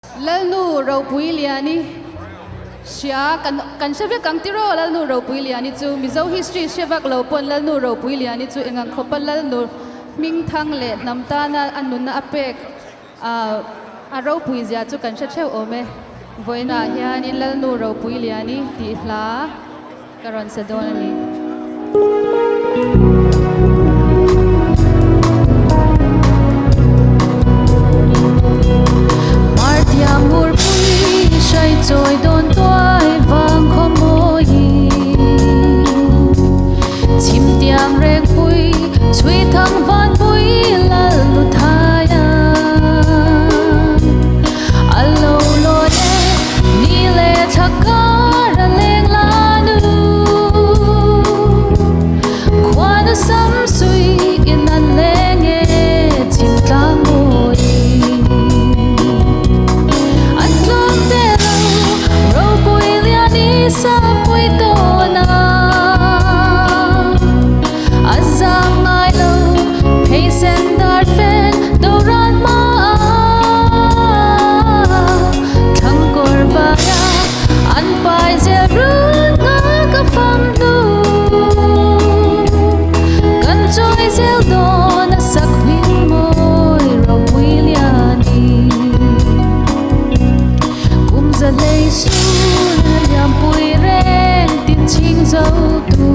Lalnu Ropuiliani Shia kan shevek ang tiro lalnu Ropuiliani chu Mizo history shevak lopon lalnu Ropuiliani chu engang khopal lalnu ming thang le namtana anun na apek a Ropuizia chu kan shacheu ome voina hian lalnu Ropuiliani ti hla karon sedonani Lianhlupuii shai choi don toai vang khomoi chim tiang reng pui chui thang van pui lal lu thaya alo lo le ni le thakara leng lanu khwana sam sui in an leng e chim tlang moi sa pui tona azang ngai lo pay sen dar fen do ran ma thang kor ba ya an pai je run nga ka pham nu kan choi zel do na sak min moi Ropuiliani kum za lei su Lianhlupuii reng tin ching dấu tu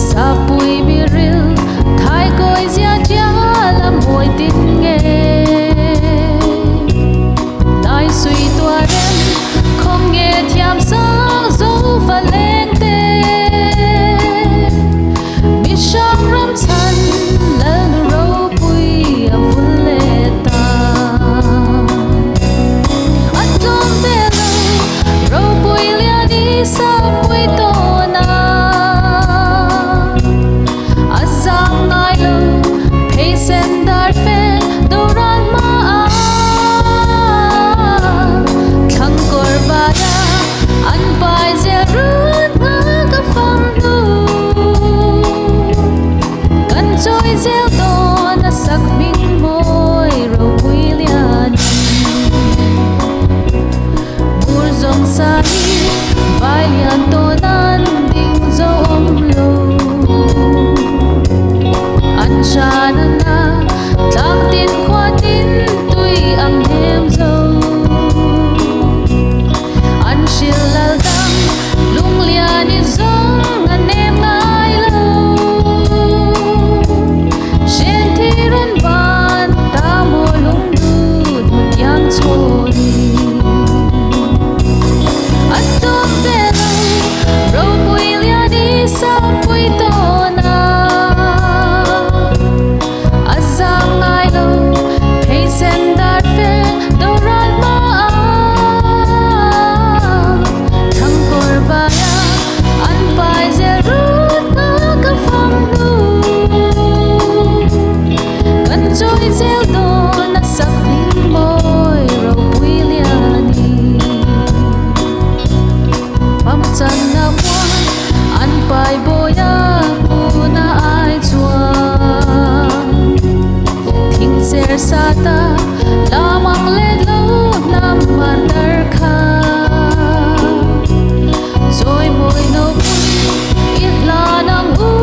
sa pui mi ril thái coi zia chia làm môi tin nghe tai suy tua rem không nghe thiam sáng dấu và lên tê mi sang ram chan lalnu Ropuii a vun le ta Ropuiliani sa pui tona azang ngai lo pay sen dar fe do ran ma thang kor ba ya an pai je run nga ka pham nu kan choi zel do na sak min moi Ropuiliani mur zong sa vai lian to nan ding zo om lo an shan na tlang tin khoa tin tui am hem zo an shil lal dang lung liani zong an em ngai lo shen thi ron ban ta mo lung du mut yang choni Ropuiliani sa pui tona azang ngai lo pay sen dar fe do ran ma thang kor ba ya an pai je run nga ka pham nu kan choi zel do na sak min moi Ropuiliani pam chan na an pai boya puna ai chuan thing ser sa ta lamang le lo nam man dar kha choi moi no it la nam u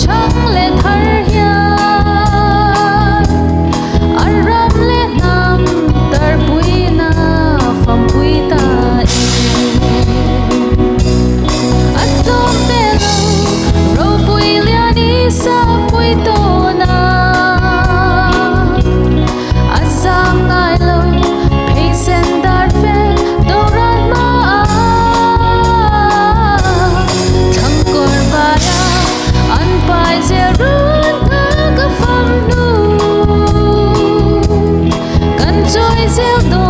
chang le thar ya aram le nam tar pui na fam pui ta sa pui tona azang ngai lo pay sen dar fe do ran ma thang kor ba ya an pai je run nga ka pham nu kan choi zel do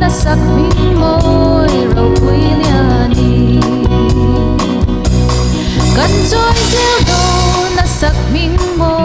na sak min moi Ropuiliani kan choi zel do sak min mo